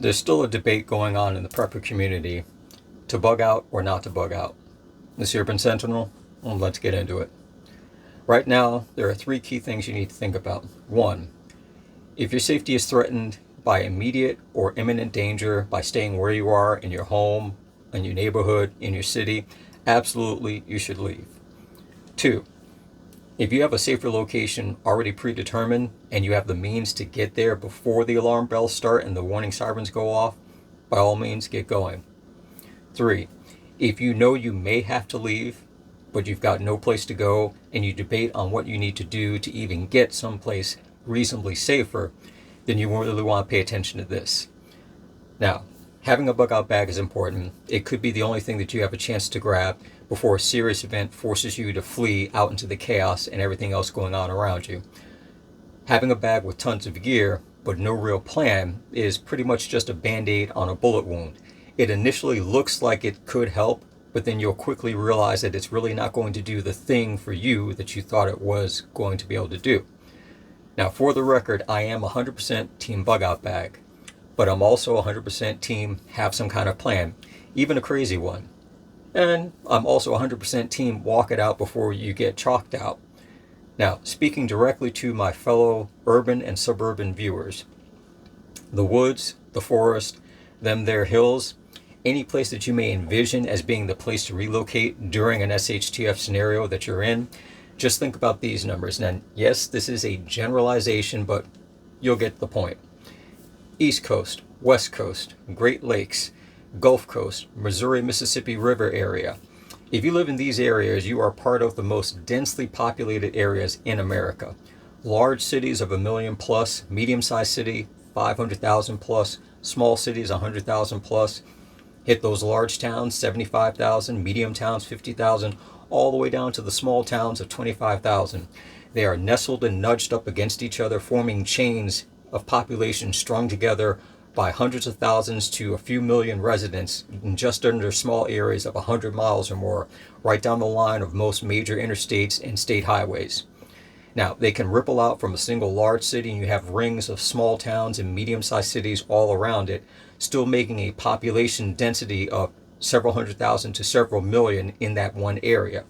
There's still a debate going on in the prepper community to bug out or not to bug out. This Urban Sentinel, well, let's get into it. Right now, there are three key things you need to think about. One, if your safety is threatened by immediate or imminent danger by staying where you are in your home, in your neighborhood, in your city, absolutely you should leave. Two, if you have a safer location already predetermined and you have the means to get there before the alarm bells start and the warning sirens go off, by all means get going. Three, if you know you may have to leave, but you've got no place to go and you debate on what you need to do to even get someplace reasonably safer, then you really want to pay attention to this. Now, having a bug out bag is important. It could be the only thing that you have a chance to grab before a serious event forces you to flee out into the chaos and everything else going on around you. Having a bag with tons of gear, but no real plan, is pretty much just a band-aid on a bullet wound. It initially looks like it could help, but then you'll quickly realize that it's really not going to do the thing for you that you thought it was going to be able to do. Now, for the record, I am 100% team bug out bag, but I'm also 100% team have some kind of plan, even a crazy one. And I'm also 100% team walk it out before you get chalked out. Now, speaking directly to my fellow urban and suburban viewers, the woods, the forest, them there hills, any place that you may envision as being the place to relocate during an SHTF scenario that you're in, just think about these numbers. Now, yes, this is a generalization, but you'll get the point. East Coast, West Coast, Great Lakes, Gulf Coast, Missouri-Mississippi River area. If you live in these areas, you are part of the most densely populated areas in America. Large cities of 1 million plus, medium-sized city, 500,000 plus, small cities, 100,000 plus. Hit those large towns, 75,000, medium towns, 50,000, all the way down to the small towns of 25,000. They are nestled and nudged up against each other, forming chains of population strung together by hundreds of thousands to a few million residents in just under small areas of 100 miles or more, right down the line of most major interstates and state highways. Now, they can ripple out from a single large city, and you have rings of small towns and medium-sized cities all around it, still making a population density of several hundred thousand to several million in that one area.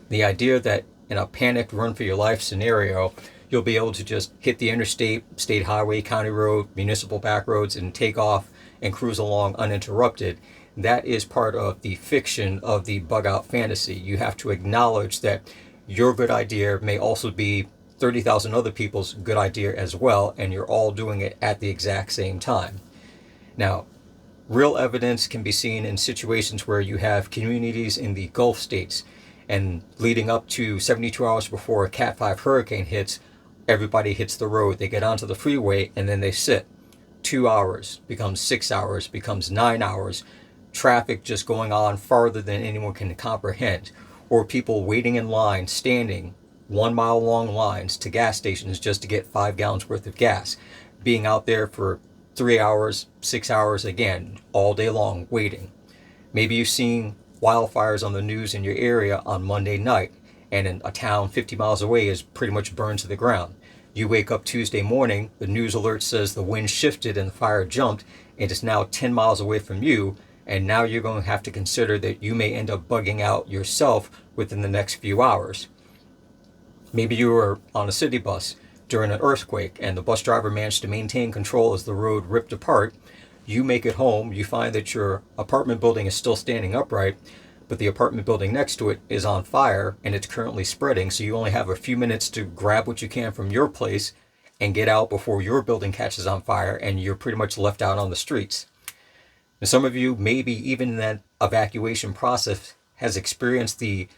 The idea that in a panicked run-for-your-life scenario, you'll be able to just hit the interstate, state highway, county road, municipal back roads, and take off and cruise along uninterrupted, that is part of the fiction of the bug-out fantasy. You have to acknowledge that your good idea may also be 30,000 other people's good idea as well, and you're all doing it at the exact same time. Now, real evidence can be seen in situations where you have communities in the Gulf states, and leading up to 72 hours before a Cat 5 hurricane hits, everybody hits the road. They get onto the freeway and then they sit. 2 hours becomes 6 hours, becomes 9 hours. Traffic just going on farther than anyone can comprehend. Or people waiting in line, standing 1 mile long lines to gas stations just to get 5 gallons worth of gas. Being out there for 3 hours, 6 hours again, all day long waiting. Maybe you've seen wildfires on the news in your area on Monday night, and in a town 50 miles away is pretty much burned to the ground. You wake up Tuesday morning, the news alert says the wind shifted and the fire jumped, and it's now 10 miles away from you, and now you're going to have to consider that you may end up bugging out yourself within the next few hours. Maybe you were on a city bus during an earthquake, and the bus driver managed to maintain control as the road ripped apart. You make it home, you find that your apartment building is still standing upright, but the apartment building next to it is on fire and it's currently spreading, so you only have a few minutes to grab what you can from your place and get out before your building catches on fire, and you're pretty much left out on the streets. And some of you, maybe even in that evacuation process, has experienced the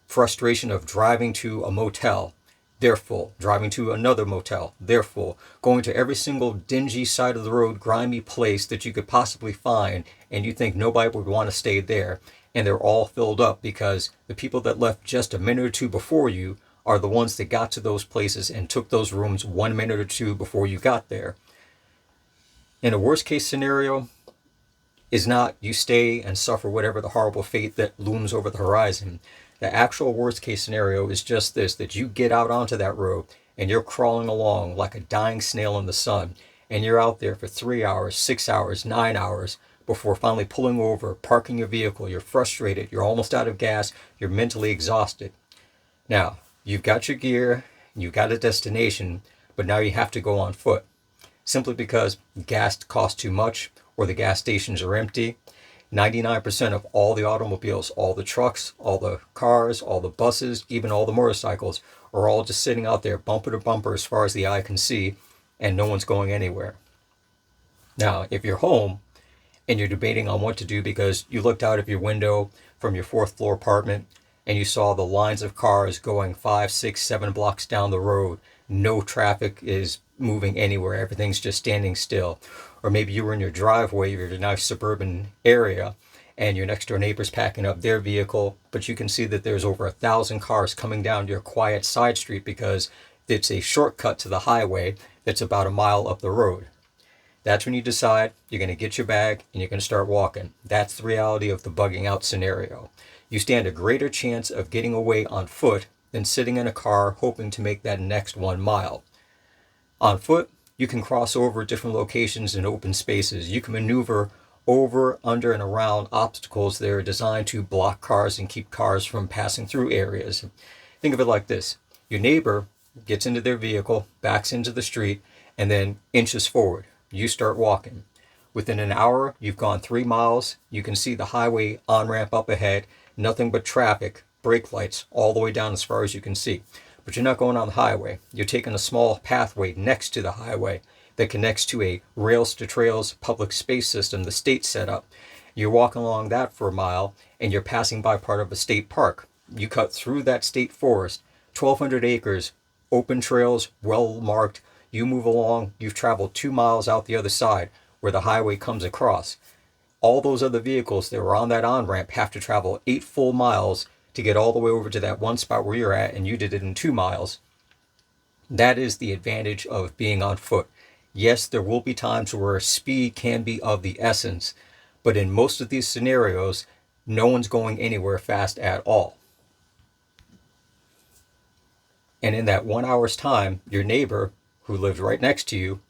frustration of driving to a motel, they're full, driving to another motel, they're full, going to every single dingy side of the road, grimy place that you could possibly find, and you think nobody would want to stay there, and they're all filled up because the people that left just a minute or two before you are the ones that got to those places and took those rooms 1 minute or two before you got there. In a worst case scenario is not you stay and suffer whatever the horrible fate that looms over the horizon. The actual worst case scenario is just this, that you get out onto that road and you're crawling along like a dying snail in the sun, and you're out there for 3 hours, 6 hours, 9 hours before finally pulling over, parking your vehicle. You're frustrated, you're almost out of gas, you're mentally exhausted. Now, you've got your gear, you've got a destination, but now you have to go on foot simply because gas costs too much or the gas stations are empty. 99% of all the automobiles, all the trucks, all the cars, all the buses, even all the motorcycles are all just sitting out there bumper to bumper as far as the eye can see, and no one's going anywhere. Now, if you're home and you're debating on what to do because you looked out of your window from your 4th floor apartment and you saw the lines of cars going 5, 6, 7 blocks down the road, no traffic is moving anywhere, everything's just standing still. Or maybe you were in your driveway, you're in a nice suburban area, and your next door neighbor's packing up their vehicle, but you can see that there's over 1,000 cars coming down your quiet side street because it's a shortcut to the highway that's about a mile up the road. That's when you decide you're going to get your bag and you're going to start walking. That's the reality of the bugging out scenario. You stand a greater chance of getting away on foot than sitting in a car hoping to make that next 1 mile. On foot, you can cross over different locations in open spaces. You can maneuver over, under, and around obstacles that are designed to block cars and keep cars from passing through areas. Think of it like this. Your neighbor gets into their vehicle, backs into the street, and then inches forward. You start walking. Within an hour, you've gone 3 miles. You can see the highway on-ramp up ahead, nothing but traffic, brake lights, all the way down as far as you can see. But you're not going on the highway. You're taking a small pathway next to the highway that connects to a rails to trails public space system the state set up. You're walking along that for a mile and you're passing by part of a state park. You cut through that state forest, 1,200 acres, open trails, well marked. You move along, you've traveled 2 miles out the other side where the highway comes across. All those other vehicles that were on that on-ramp have to travel 8 full miles to get all the way over to that one spot where you're at, and you did it in 2 miles. That is the advantage of being on foot. Yes, there will be times where speed can be of the essence, but in most of these scenarios, no one's going anywhere fast at all. And in that 1 hour's time, your neighbor, who lived right next to you,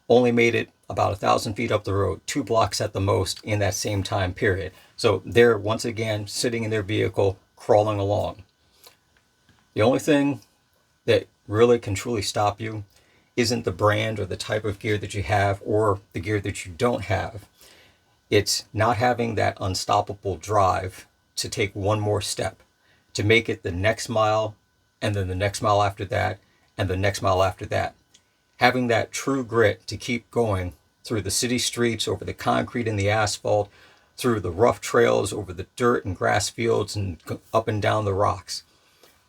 only made it about 1,000 feet up the road, 2 blocks at the most in that same time period. So they're once again sitting in their vehicle, crawling along. The only thing that really can truly stop you isn't the brand or the type of gear that you have or the gear that you don't have. It's not having that unstoppable drive to take one more step, to make it the next mile, and then the next mile after that, and the next mile after that. Having that true grit to keep going through the city streets, over the concrete and the asphalt, through the rough trails, over the dirt and grass fields, and up and down the rocks.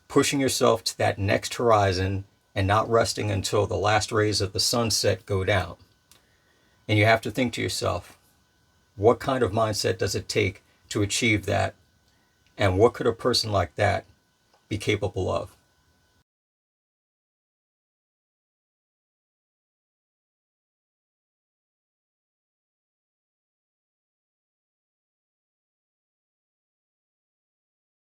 Pushing yourself to that next horizon and not resting until the last rays of the sunset go down. And you have to think to yourself, what kind of mindset does it take to achieve that? And what could a person like that be capable of?